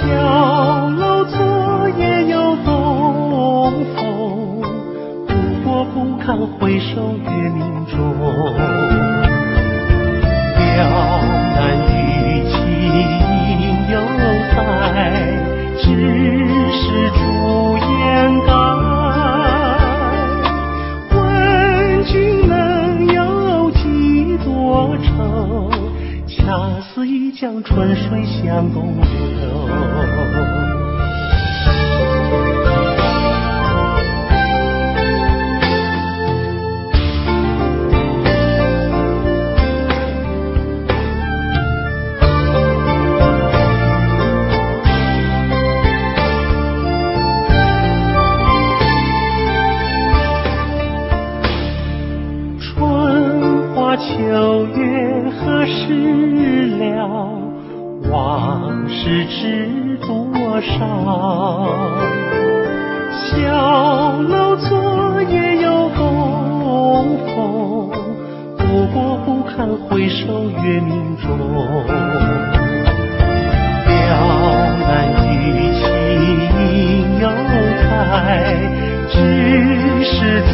小楼昨夜又东风，不过不堪回首月明中。了难于情犹在，只是朱颜改。问君能有几多愁？恰似一江春水向东流。秋月何时了？往事知多少？小楼昨夜又东风，不过不堪回首月明中。了难于情犹在，只是朱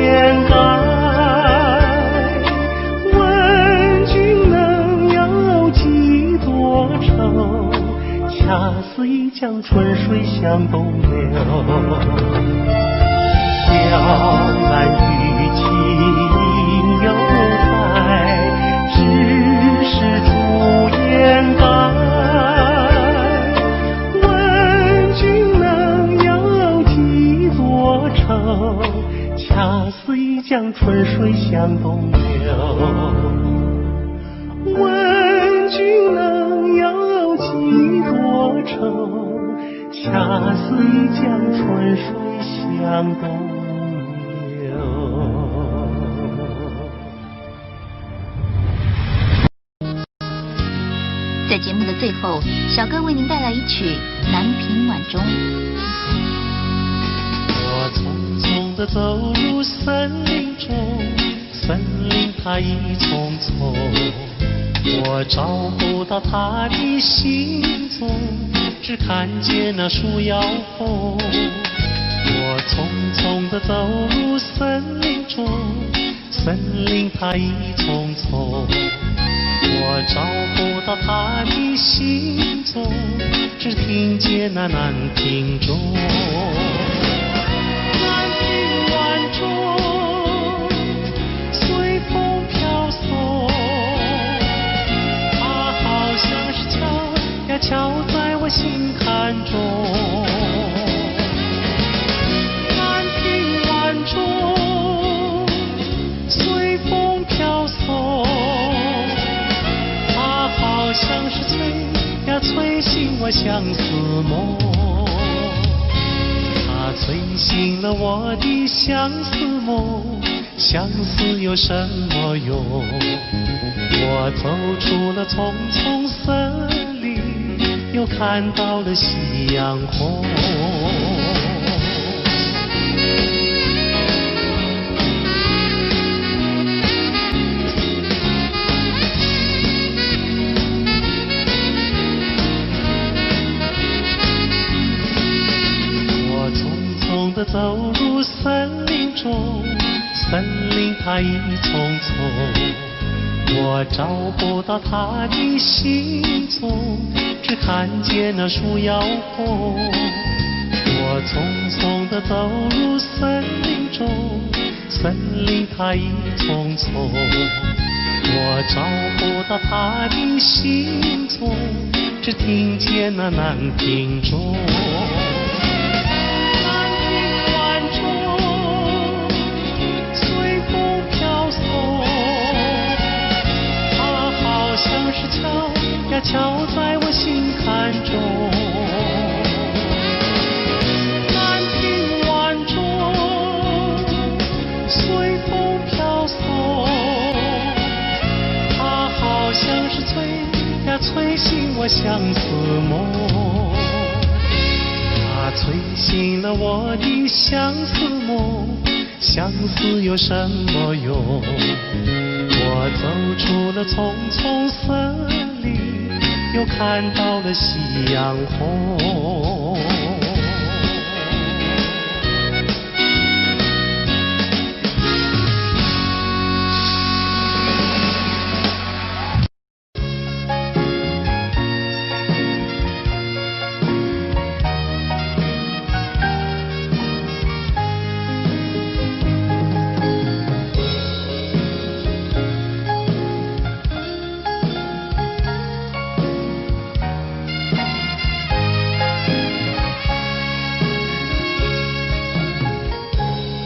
颜改。恰似一江春水向东流。了难于情犹在，只是朱颜改。问君能有几多愁？恰似一江春水向东流。问君能有几多愁？恰似一江春水向东流。在节目的最后，小哥为您带来一曲《南屏晚钟》。我匆匆地走入森林中，森林它一丛丛，我找不到他的行踪，只看见那树摇红。我匆匆地走入森林中，森林它一丛丛，我找不到他的行踪，只听见那南屏钟。南屏晚钟，随风飘送，像是敲呀敲在我心坎中。南屏晚钟，随风飘送，它好像是催呀催醒我相思梦。它催醒了我的相思梦，相思有什么用？我走出了丛丛森林，又看到了夕阳红。我匆匆地走入森林中，森林它一丛丛，我找不到他的行踪，只看见那树摇红。我匆匆地走入森林中，森林它一丛丛，我找不到他的行踪，只听见那南屏钟。像是敲呀敲在我心坎中。南屏晚钟，随风飘送，它好像是催呀催醒我相思梦。它催醒了我的相思梦，相思有什么用？我走出了丛丛森林，就看到了夕阳红。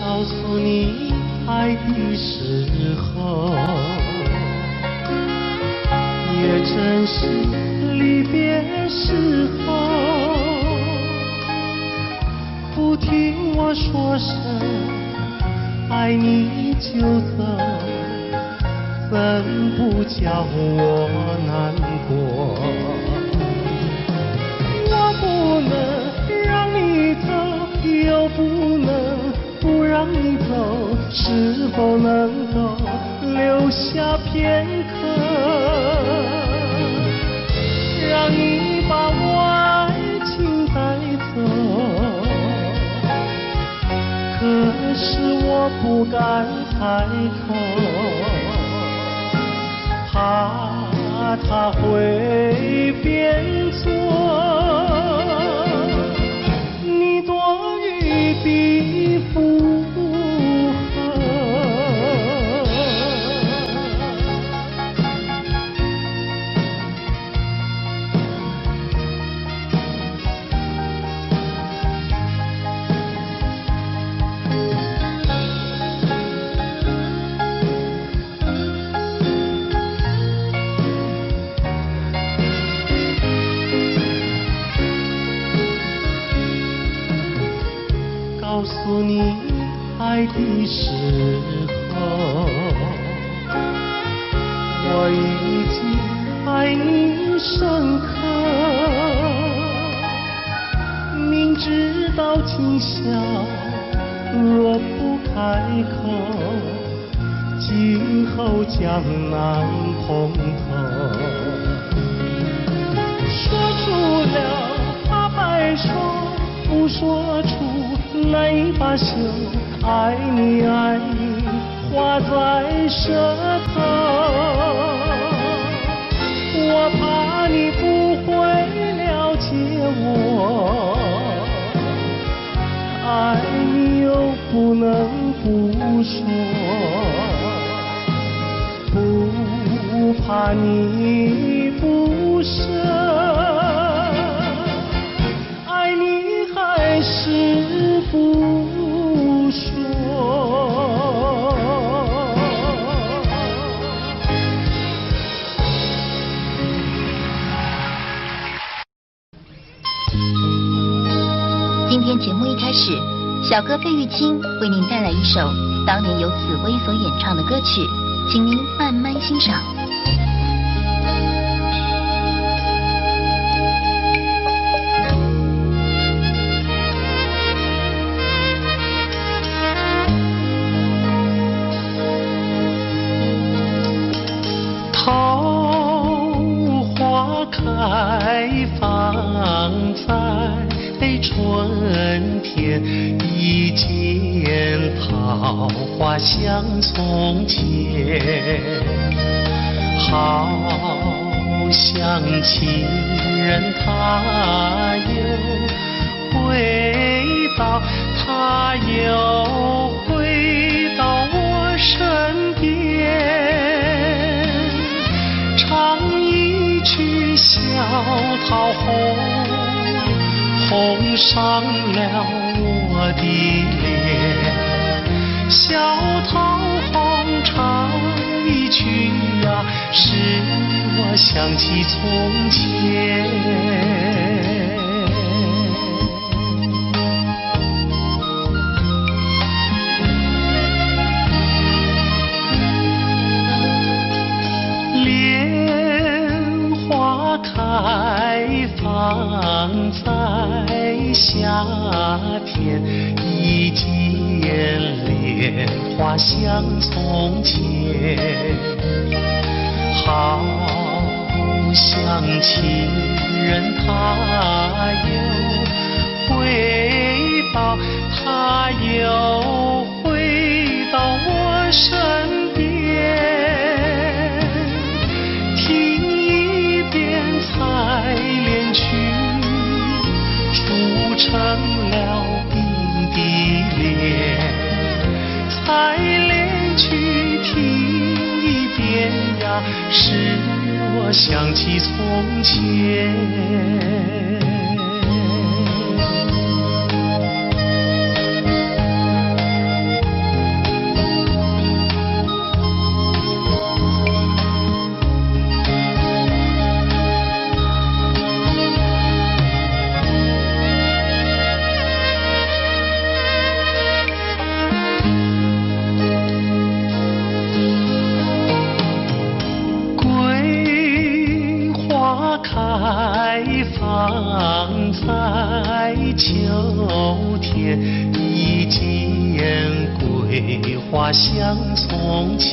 告诉你爱的时候，也正是离别时候。不听我说声爱你就走，怎不叫我难过？我不能让你走，又不能不让你走，是否能够留下片刻，让你把我爱情带走？可是我不敢开口，怕他会变作你多余的附和。告诉你爱的时候，我已经爱你深刻。明知道今宵若不开口，今后将难碰头。说出了怕白首，不说出难以罢休，爱你爱你画在舌头，我怕你不会了解我，爱你又不能不说，不怕你不舍，爱你还是不说。今天节目一开始，小哥费玉清为您带来一首当年由紫薇所演唱的歌曲，请您慢慢欣赏。桃花开放在春天，一见桃花像从前，好像情人他又回到，他又回到我身边，唱一曲小桃红，红上了我的脸，小桃红唱一曲啊，使我想起从前。莲花开放在夏天，一见莲花像从前，好像情人他又回到，他又回到我身边，听一遍采莲曲，筑成了鬓的莲。采莲曲听一遍呀，使我想起从前。开放在秋天，一见桂花像从前，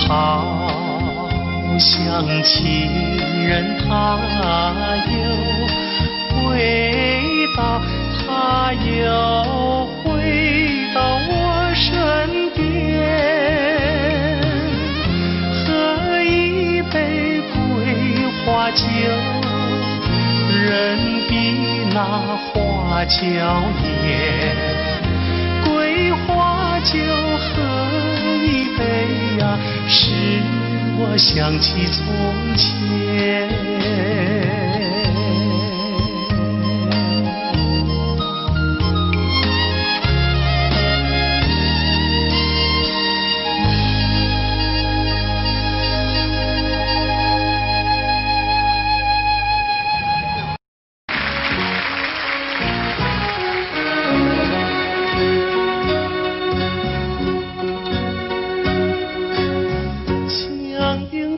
好像情人他又回到，他又回到我身边，喝一杯花酒，人比那花娇艳。桂花酒喝一杯呀，使我想起从前。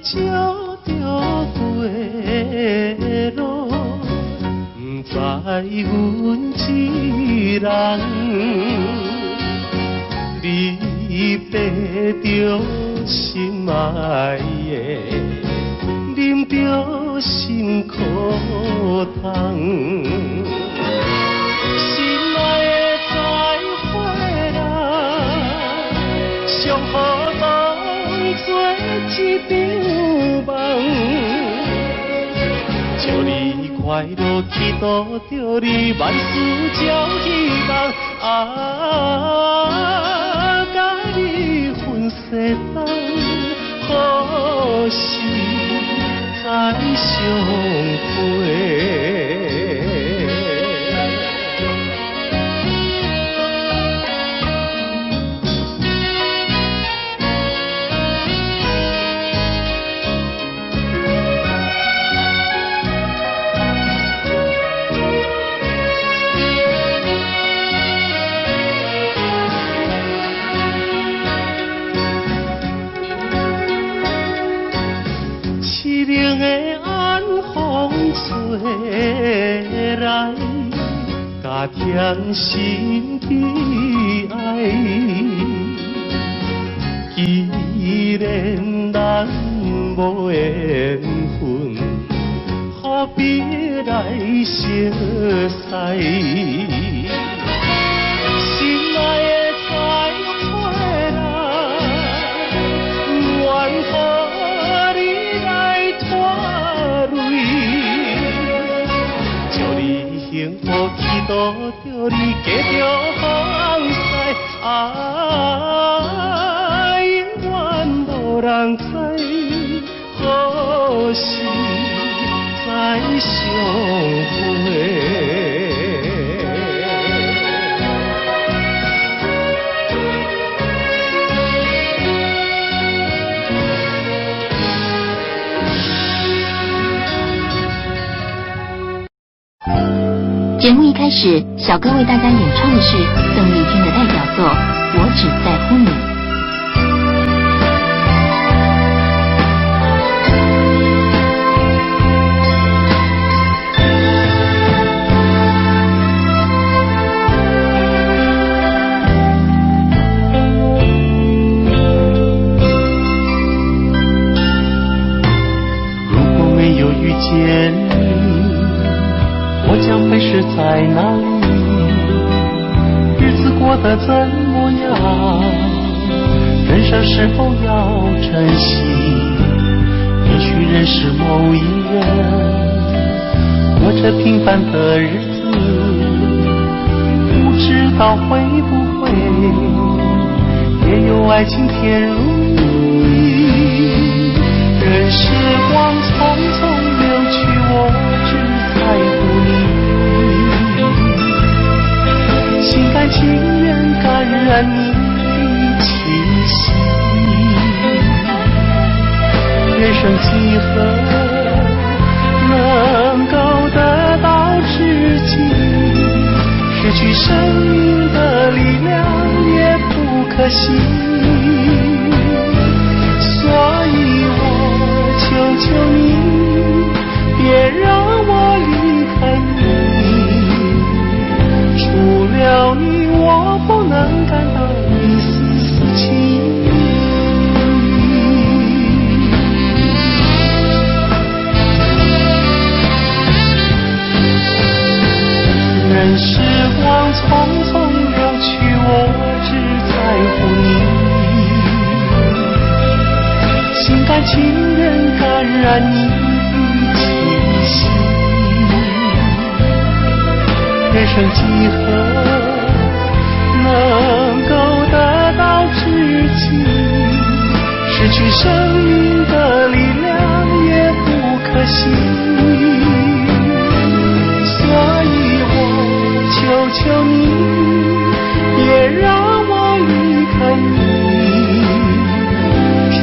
照着归路，不知阮一人，你爬着心爱的，啉着心苦汤。心爱的再回来，上好当作一场梦。祝你快乐，祈祷着你万事照希望。甲你分世间，好事再相会。凄凉的晚风吹来，加添心悲哀。既然咱无缘分，何必来相识？心爱的再回来，愿予你来拖累。祝你幸福，祈祷着你继续放肆。永远无人知，何时再相会。节目一开始，小哥为大家演唱的是邓丽君的代表作《我只在乎你》。见你，我将会是在哪里？日子过得怎么样？人生是否要珍惜？也许认识某一人，过着平凡的日子，不知道会不会也有爱情甜如蜜。任时光匆匆流去，我只在乎你，心甘情愿感染你的气息。人生几何能够得到知己？失去生命的力量也不可惜。所以我求求你，别让我离开你。除了你，我不能感到一丝丝情意。任时光匆匆流去，我只在乎你，心甘情愿感染你的气息。人生几何能够得到知己？失去生命的力量也不可惜。所以我求求你，别让我离开你。除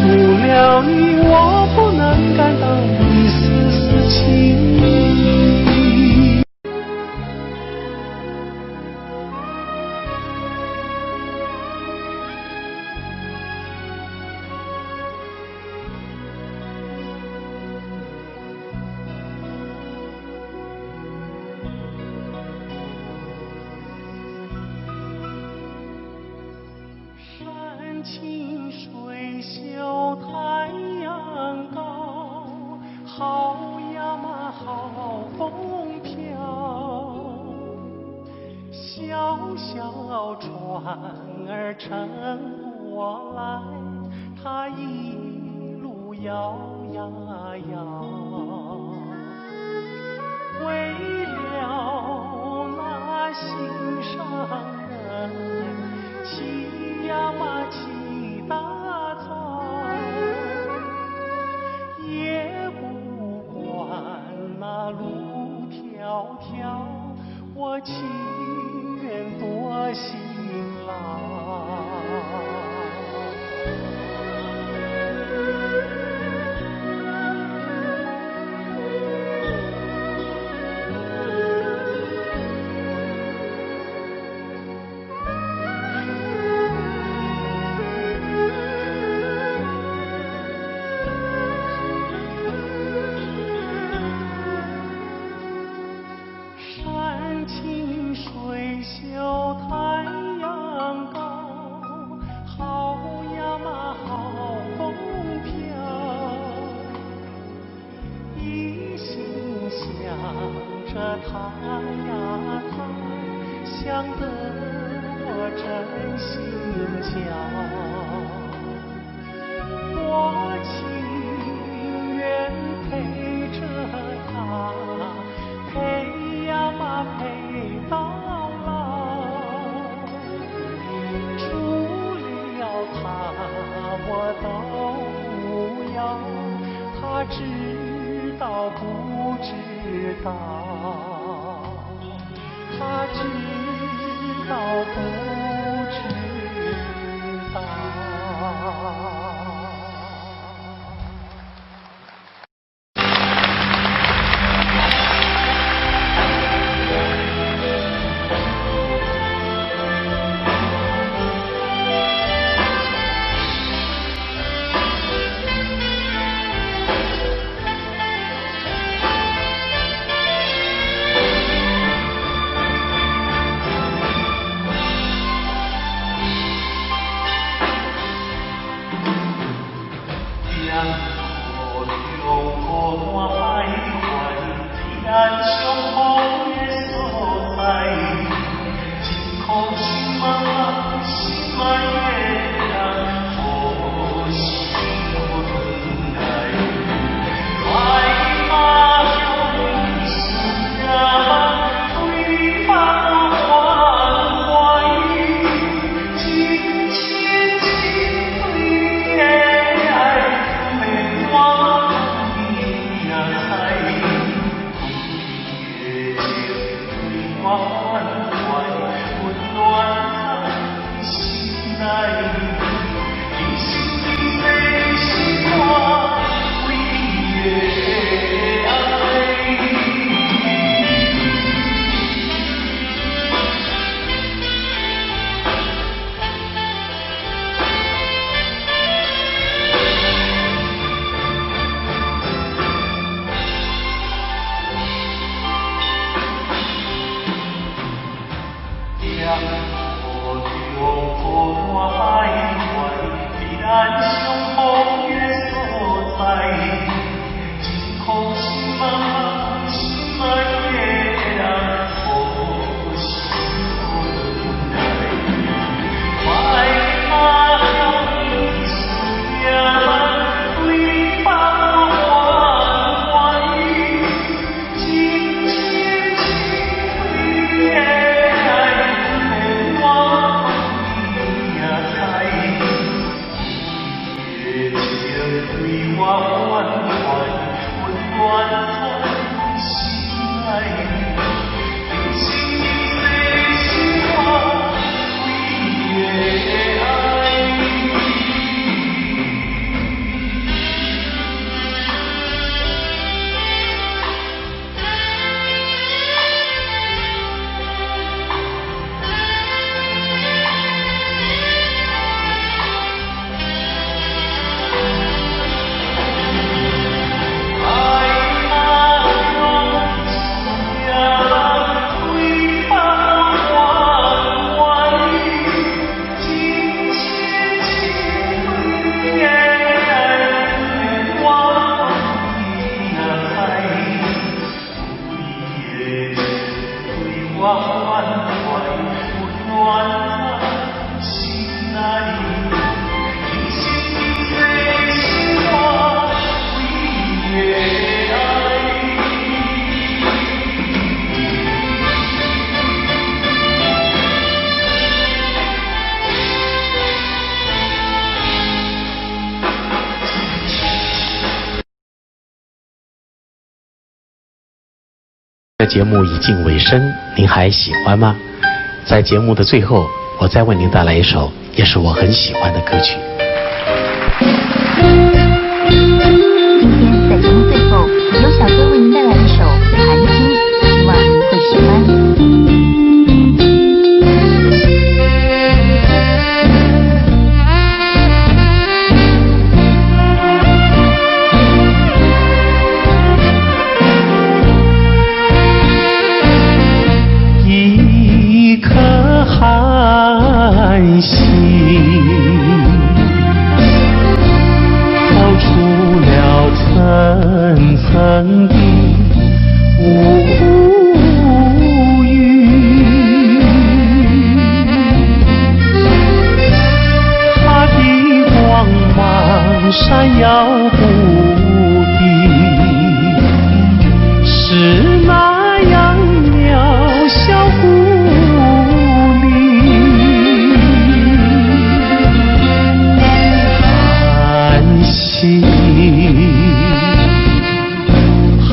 了你，我不能感到一丝丝情意。山清水秀太阳高，好呀嘛好风飘。小小船儿撑过来，它一路摇呀摇。为了那心上人，骑呀嘛骑大草，也不管那路迢迢，我情愿多辛劳。山清水秀太阳高，好呀嘛好风飘。一心想着他呀他，想得我真心焦。我情愿陪着他，陪呀嘛陪到老。除了他我都不要，他知道不知道？他知道不知道？这节目已近尾声，您还喜欢吗？在节目的最后，我再为您带来一首也是我很喜欢的歌曲。今天在节目最后，由小哥为您带来一首《寒星》，希望您会喜欢。寒星透出了层层的乌云，它的光芒闪耀不定，是那样渺小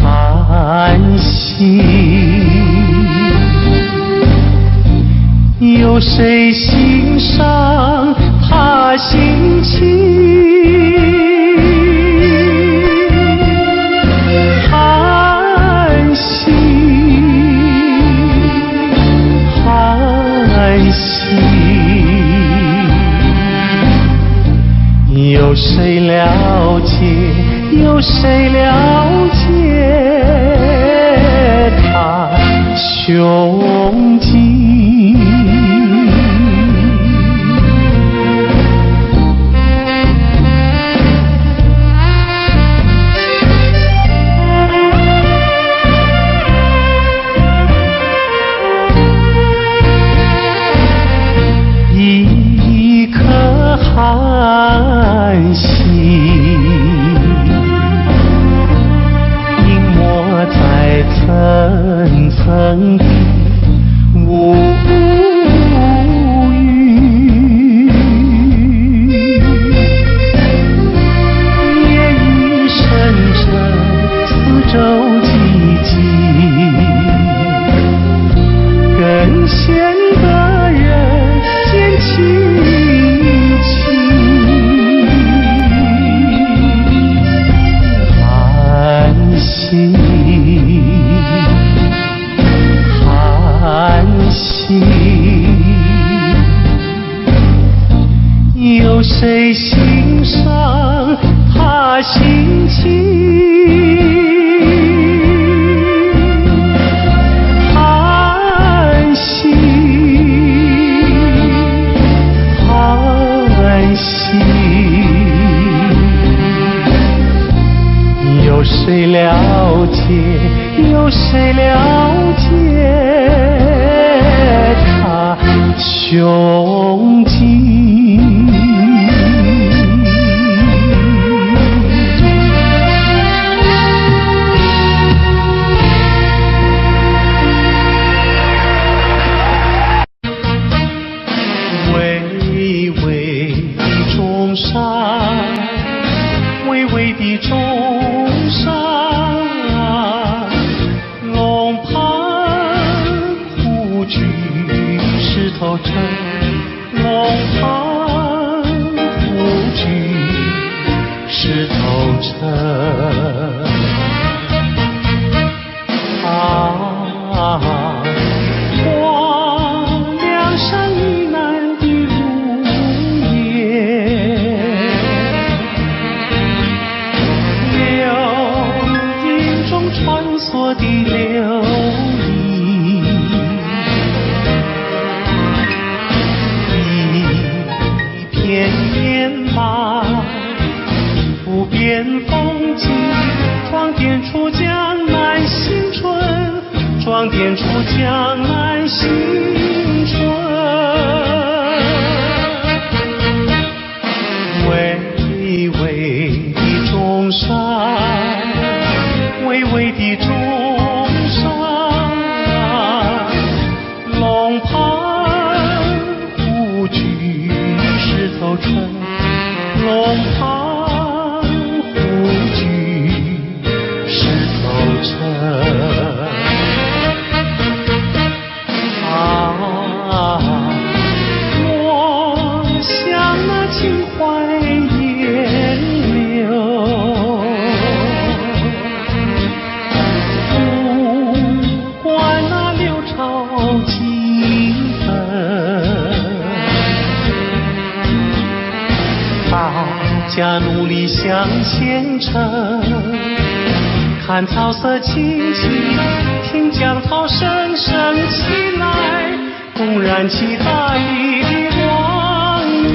寒星，有谁欣赏他心情？寒星，寒星，有谁了解？有谁了解他胸襟？一颗寒星在层层的乌云，夜雨深沉，四周寂静，更显得人间凄清。寒星，寒星，有谁欣赏他心情？寒星，寒星，有谁了解？有谁了解他胸襟？巍巍的中山，巍巍的中山，龙盘虎踞石头城，龙盘光点出江南新春。巍巍的中山，巍巍的中山，龙盘虎踞石头城，龙盘虎踞石头城。我像那秦淮烟柳，不管那六朝金粉，大家努力向前程，看草色青青，听江涛声声起来，公燃起大地的光明。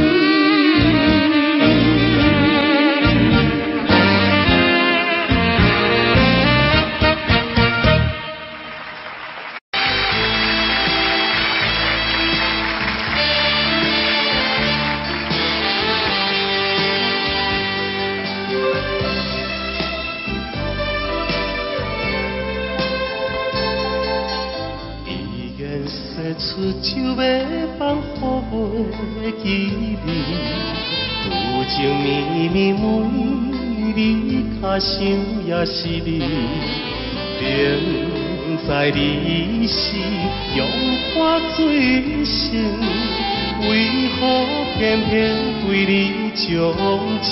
出酒要放予袂记你，有情绵绵每日较想也是你，明知你是用我最深，为何偏偏对你钟情？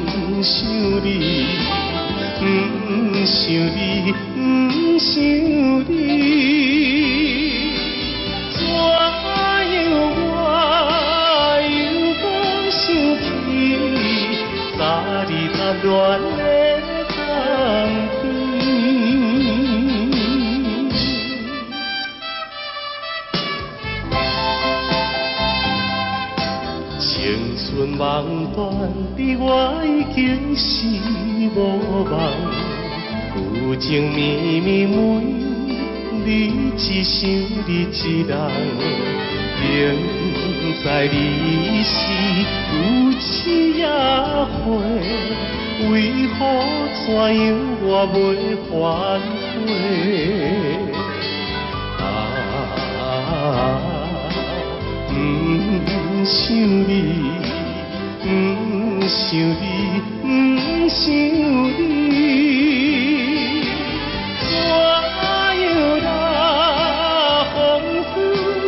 不想你。不想你，不想你，怎样我又搁想起早日谈恋的当天。青春梦断的我已经是无望，有情绵绵每日只想你一人，明知你是有痴也会，为何怎样我袂反悔？不想你，不想你，不想你，怎样让风雨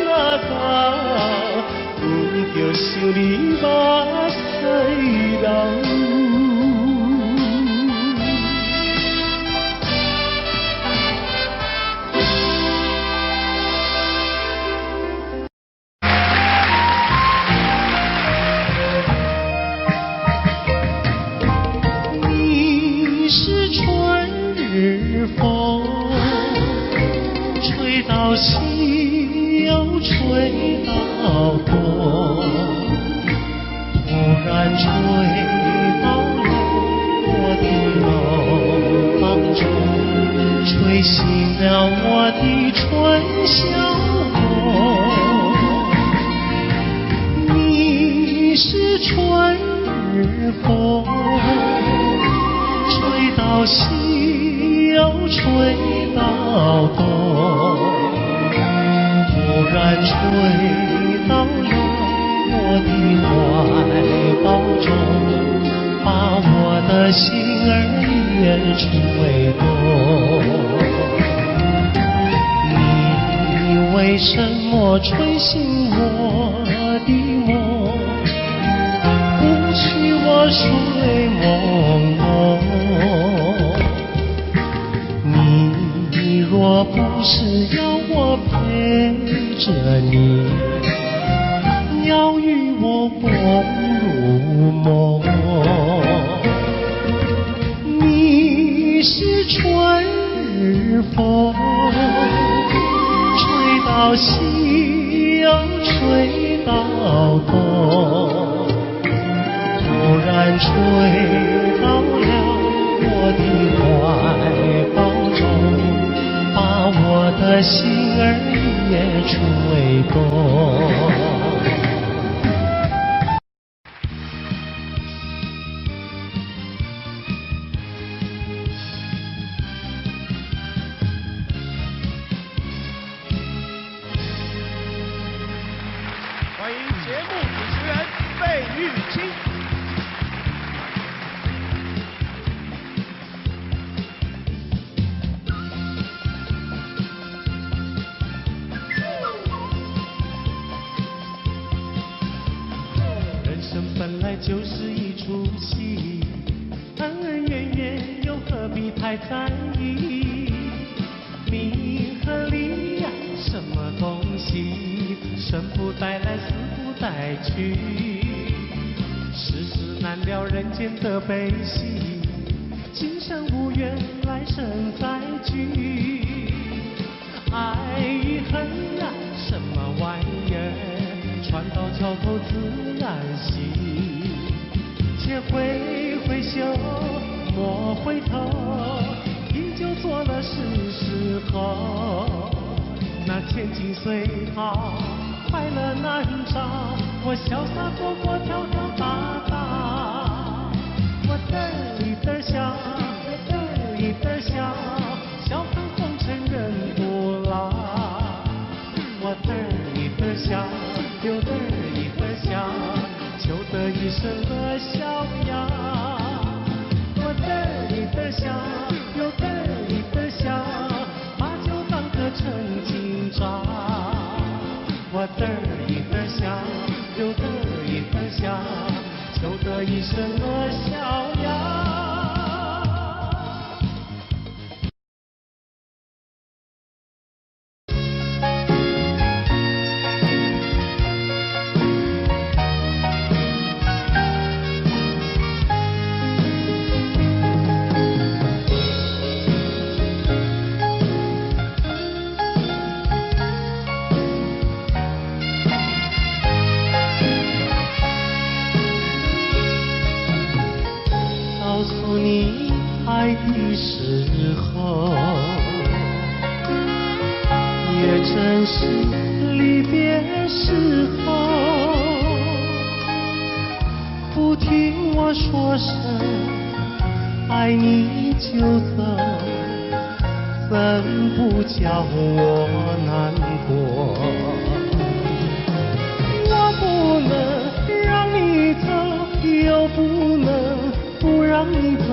若到，阮就想你目屎流。风吹到西又吹到东，突然吹到了我的楼房中，吹醒了我的春晓梦。你是春日风，吹到西又吹到东，突然吹到了我的怀抱中，把我的心儿也吹动。你为什么吹醒我的梦，不去我睡朦胧？若不是要我陪着你，要与我共入梦，你是春日风，吹到西又吹到东，突然风吹到了我的怀抱中，把我的心儿也吹动。欢迎节目主持人费玉清。人生本来就是一出戏，恩恩怨怨又何必太在意？名和利呀，什么东西？生不带来，死不带去。世事难料，人间的悲喜，今生无缘，来生再聚。爱与恨呀，什么玩意儿？船到桥头自然行。且挥挥袖，莫回头，饮酒作乐是时候。那千金随好，快乐难找，我潇洒活泼，跳跳打打。我嘚一嘚笑，嘚一嘚笑，笑看红尘人不老。我嘚一嘚笑，又嘚一嘚笑，求得一生乐逍遥。我嘚一嘚笑，又嘚一嘚笑，把酒当歌成今朝。我嘚一嘚笑，又嘚一嘚笑，求得一生乐逍遥。告诉你爱的时候，也正是离别时候。不听我说声爱你就走，怎不叫我难过？我不能让你走，又不能不让你走，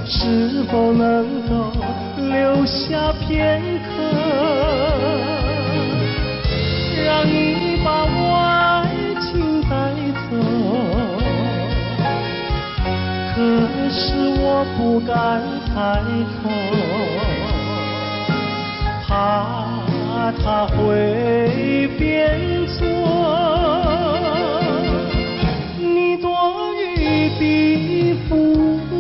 是否能够留下片刻，让你把我爱情带走？可是我不敢开口，怕它会变作你多余的负荷。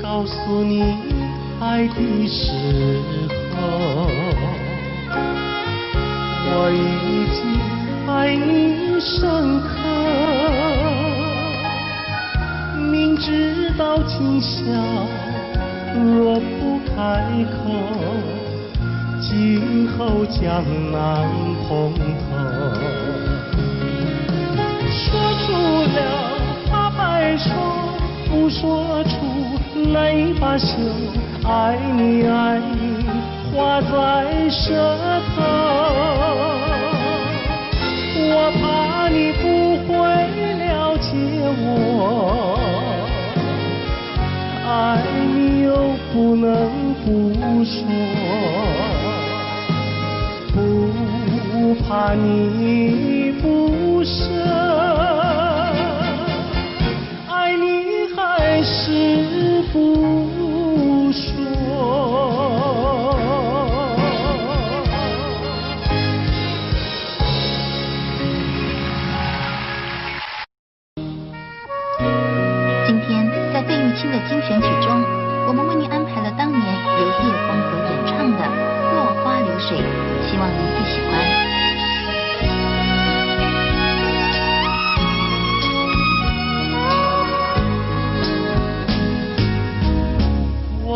告诉你爱的时候，我已经爱你深刻。明知道今宵若不开口，今后将难碰头。说出了怕白说，不说出难以罢休，爱你爱你画在舌头。我怕你不会了解我，爱你又不能不说，不怕你不舍，爱你还是不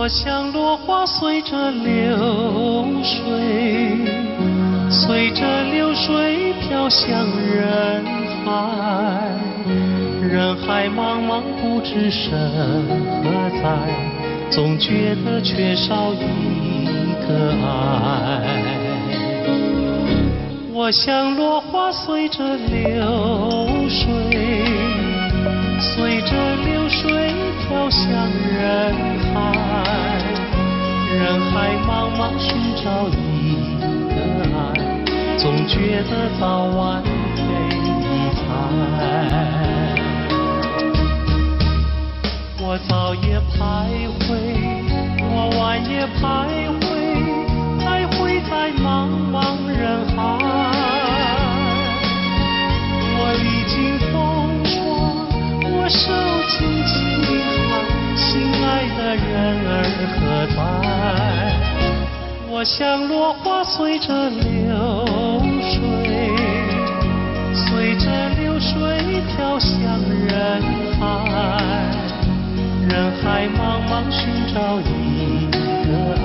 我像落花随着流水，随着流水飘向人海，人海茫茫不知身何在，总觉得缺少一个爱。我像落花随着流水，随着流水飘向人海，人海茫茫寻找一个爱，总觉得早晚非一猜。我早夜徘徊，我晚夜徘徊，徘徊在茫茫人海。我历经风霜，我受尽饥寒，心爱的人儿何在？我像落花随着流水，随着流水飘向人海，人海茫茫寻找一个爱，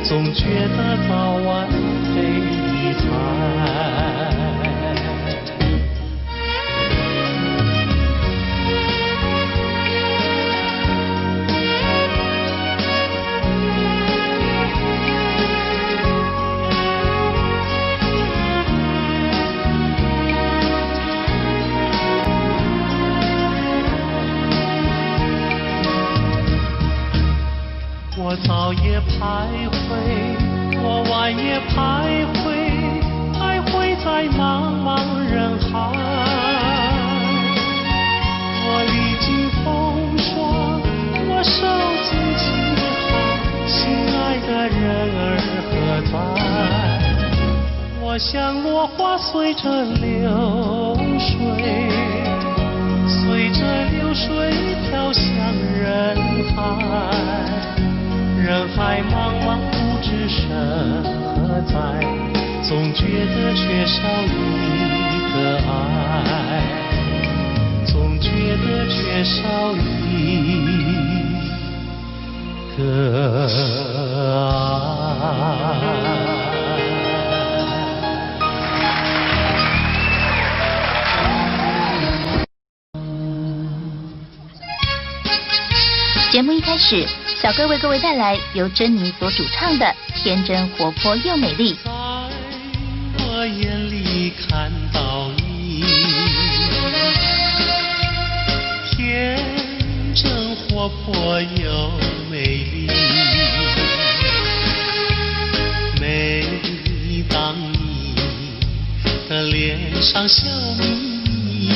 总觉得早晚非一猜。我早夜徘徊，我晚夜徘徊，徘徊在茫茫人海。我历经风霜，我受尽饥寒，心爱的人儿何在？我像落花随着流水，随着流水飘向人海。人海茫茫不知身何在，总觉得缺少一个爱，总觉得缺少一个爱。节目一开始，小哥为各位带来由珍妮所主唱的《天真活泼又美丽》。在我眼里看到你，天真活泼又美丽。每当你的脸上笑眯眯，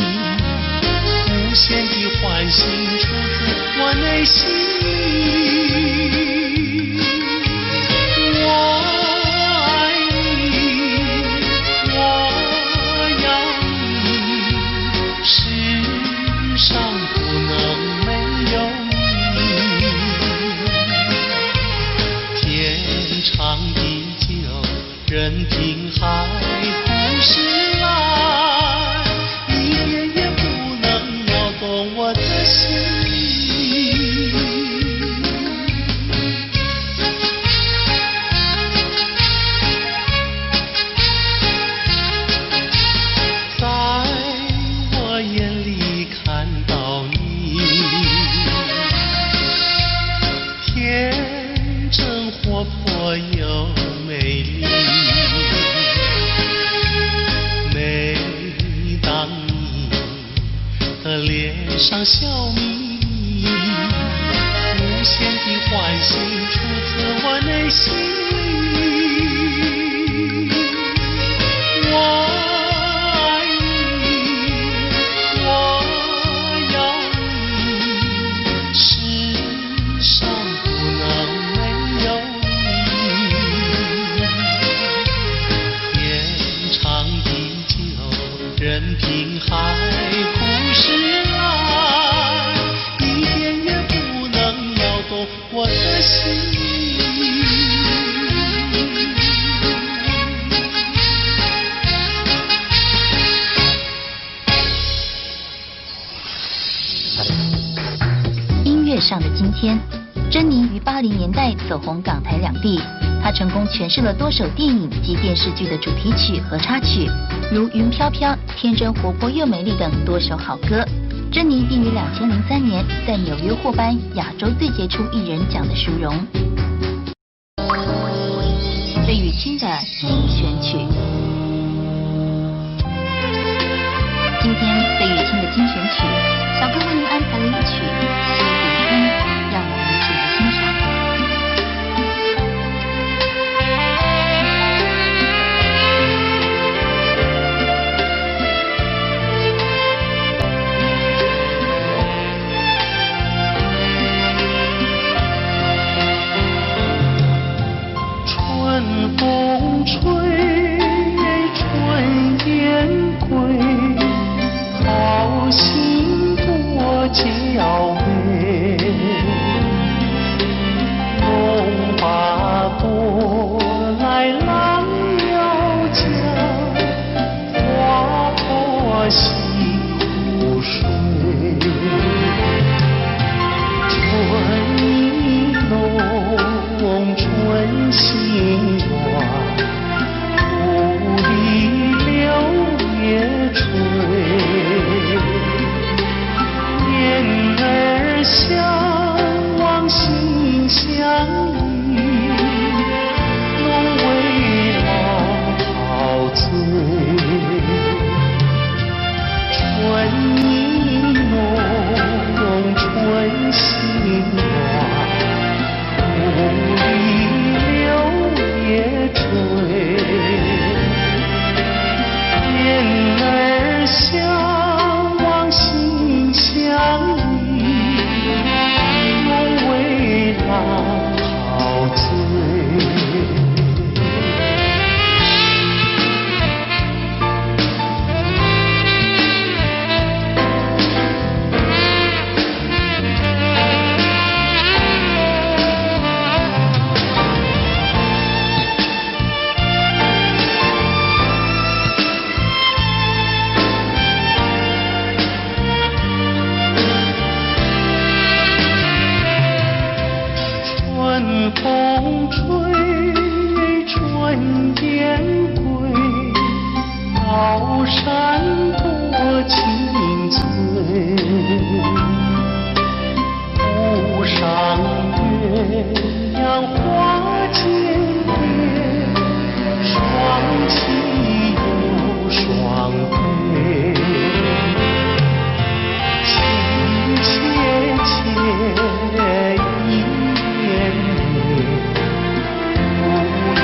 无限的欢喜出自我内心里。我爱你，我要你，世上不能没有你。天长地久，任凭海枯石烂，一点也不能摇动我的心。上笑眯眯，无限的欢喜出自我内心里。我爱你，我要你，世上不能没有你。天长地久，任凭海枯石烂。我的心。音乐上的今天，珍妮于80年代走红港台两地，她成功诠释了多首电影及电视剧的主题曲和插曲，如《云飘飘》《天真活泼又美丽》等多首好歌。珍妮并于2003年在纽约获颁亚洲最杰出艺人奖的殊荣。费玉清的精选曲，今天费玉清的精选曲，小哥为您安排了一曲《西湖春》，让我们一起来欣赏。春风吹，春雁归，桃心多娇媚。龙把舵来郎要将，花破西湖水。春意浓，春心暖，故里柳叶垂。燕儿相望心相依，弄为郎陶醉。春意浓，春心暖，故里柳叶垂。燕儿相望心相依，弄为郎陶醉。春风吹，春雁归，高山多青翠。湖上月亮花间蝶，双栖又双飞。情切切意绵绵，无言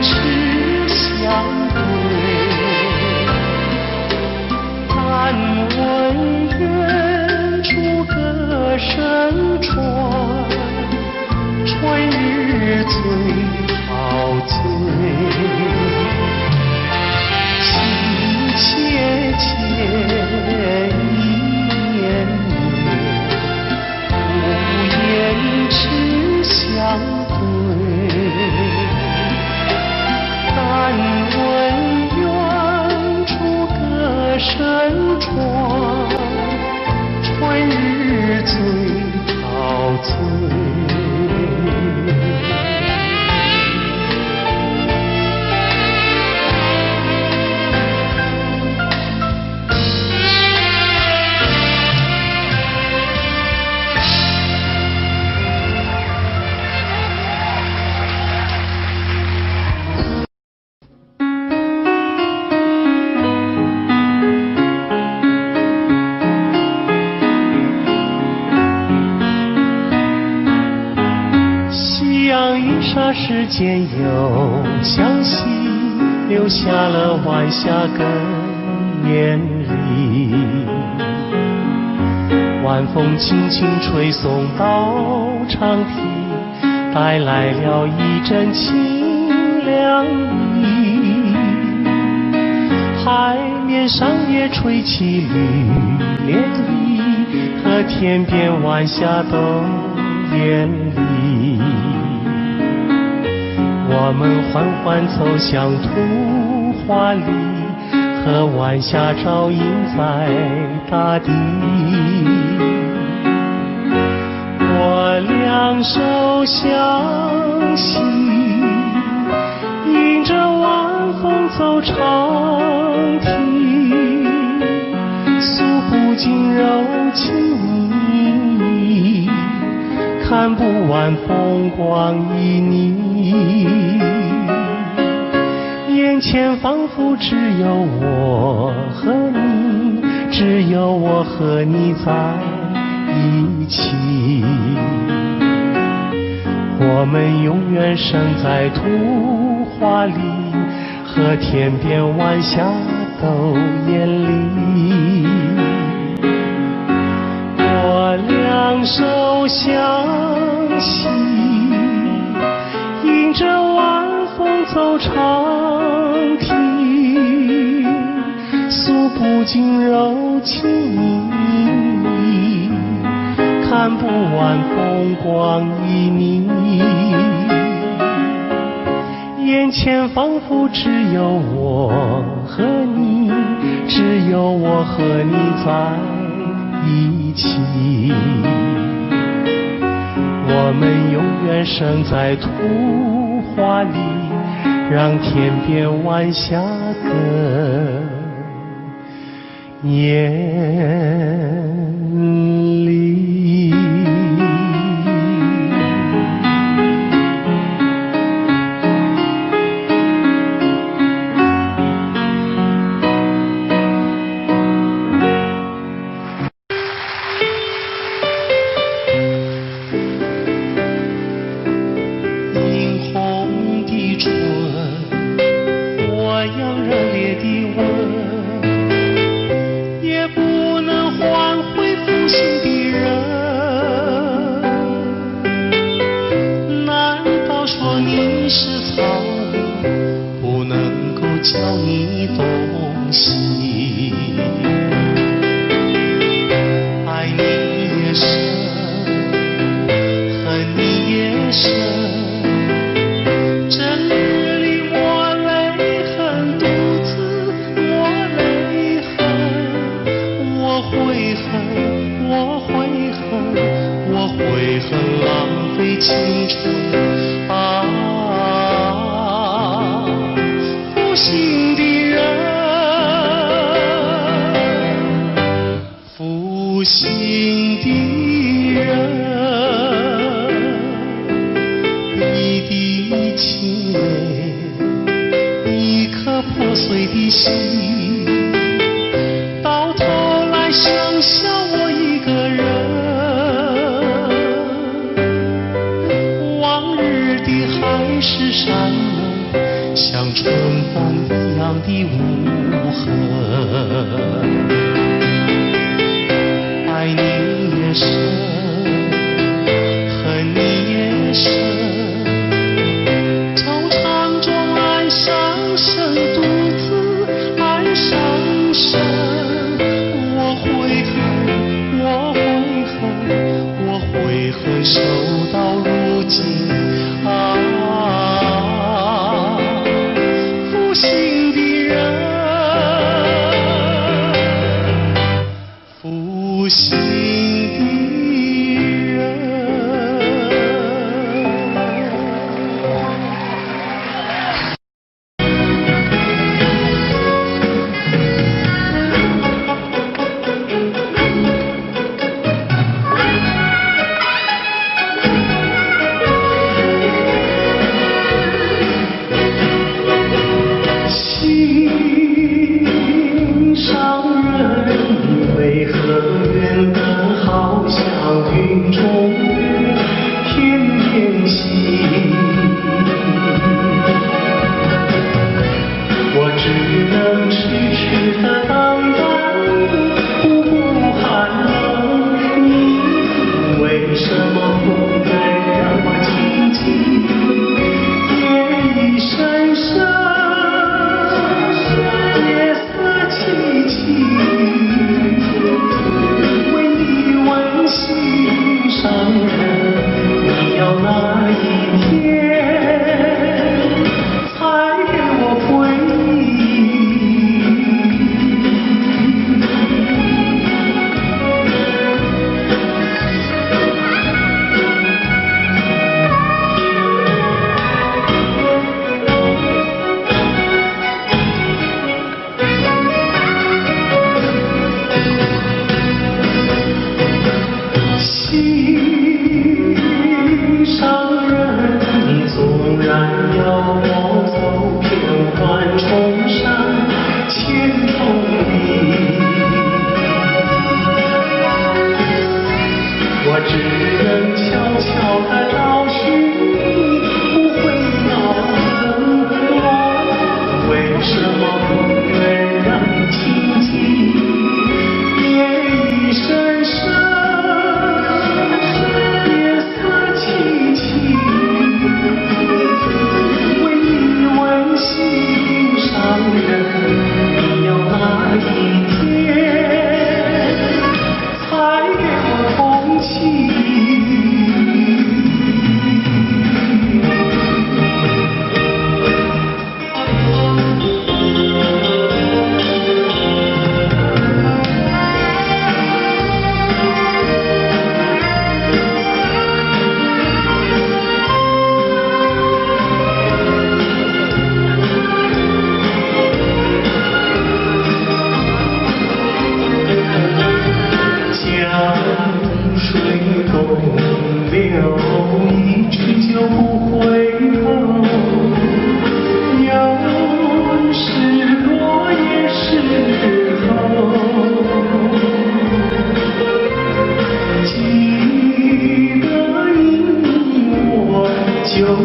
痴相对。但闻远处歌声传，春日最陶醉。情切切意绵绵，无言痴相对。但闻远处歌声传，春日最陶醉。霎时间又向西，留下了晚霞更艳丽。晚风轻轻吹送到长堤，带来了一阵清凉意。海面上也吹起绿涟漪，和天边晚霞都艳丽。我们缓缓走向图画里，和晚霞照映在大地。我俩两手相携，迎着晚风走长亭，诉不尽柔情蜜，看不完风光旖旎。眼前仿佛只有我和你，只有我和你在一起。我们永远生在图画里，和天边晚霞都艳丽。我两手相携，迎着晚风走长亭，诉不尽柔情蜜，看不完风光旖旎。眼前仿佛只有我和你，只有我和你在一起。我们永远生在图画里，让天边晚霞更艳丽。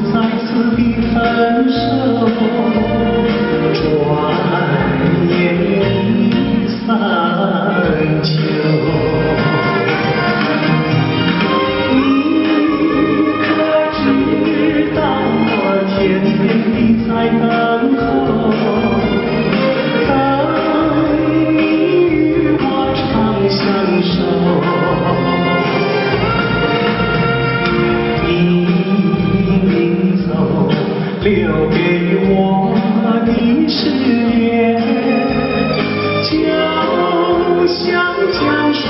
再次的分手，转眼已三秋。你可知道我天天地在等候，等你与我长相守。留给我的誓言，就像江水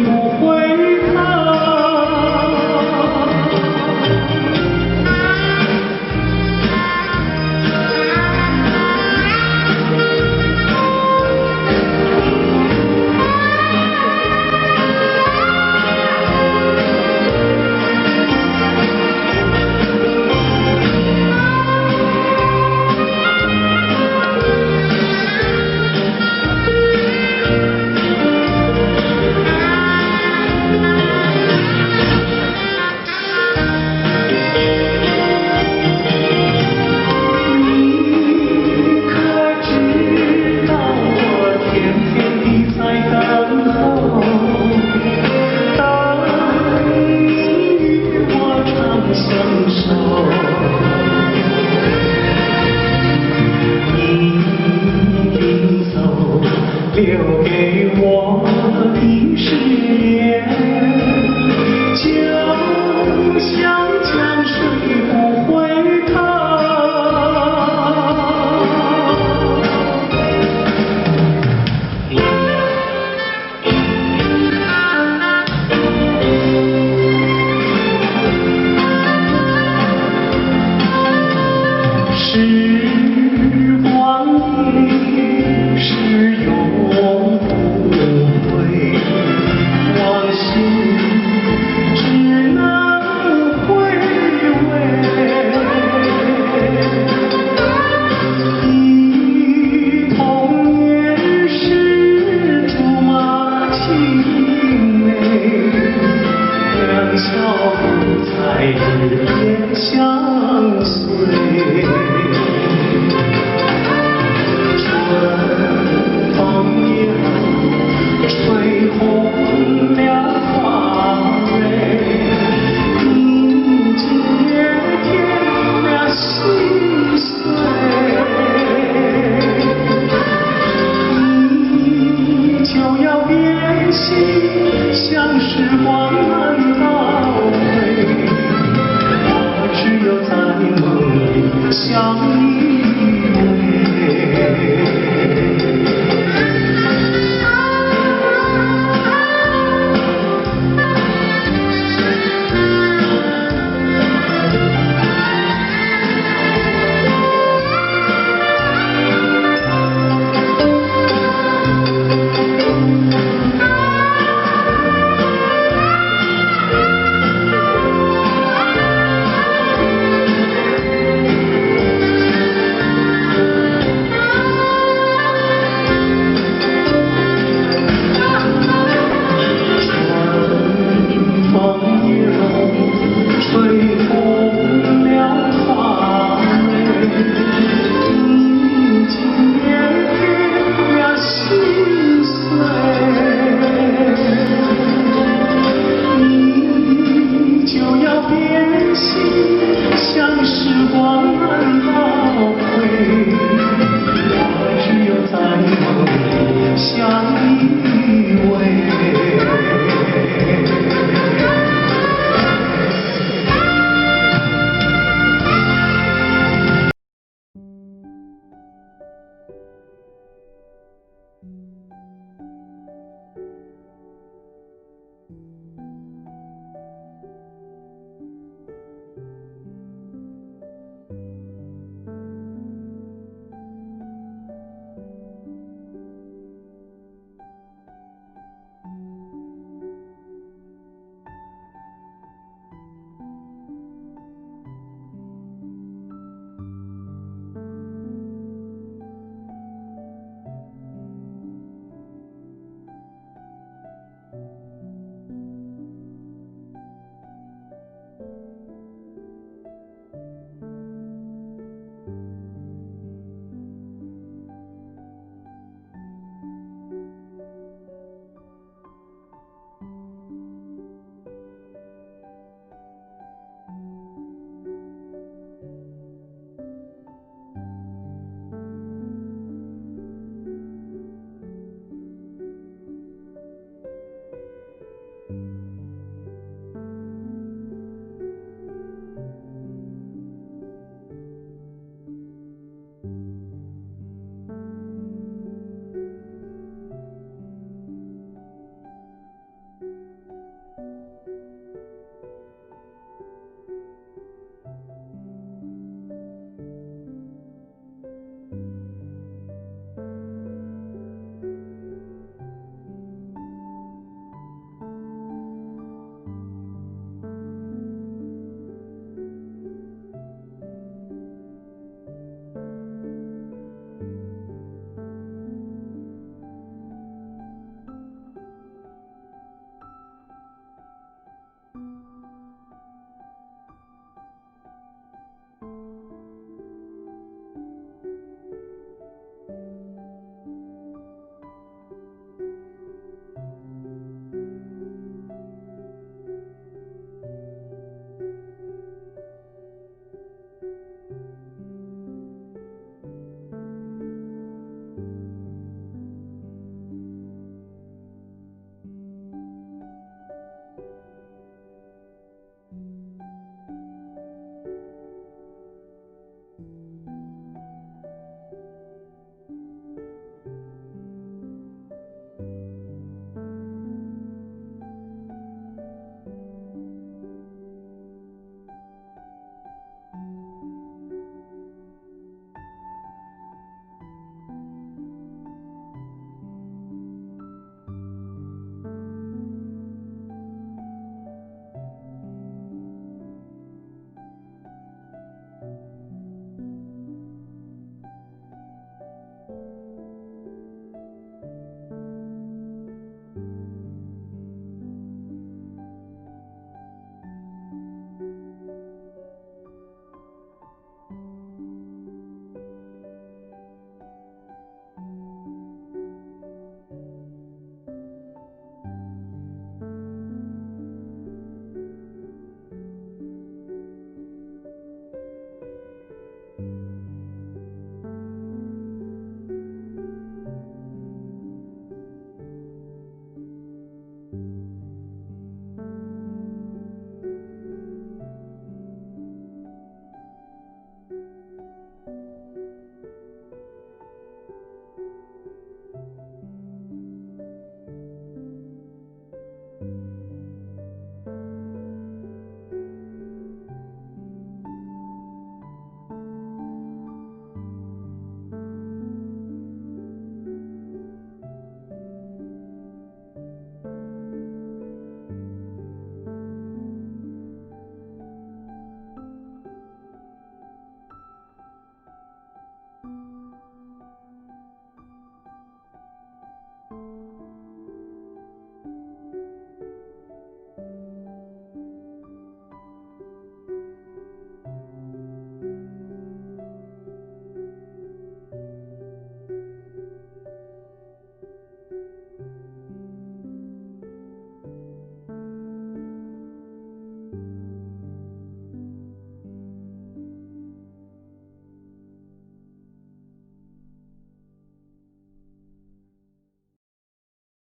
不回头。留给我的誓言，就像江水不回头。时光一逝永不回，往事只能回味。忆童年时竹马青梅，两小无猜日夜相随。吹红了花蕊，你今夜添了心碎，你就要变心，像时光难倒回，我只有在梦里相依。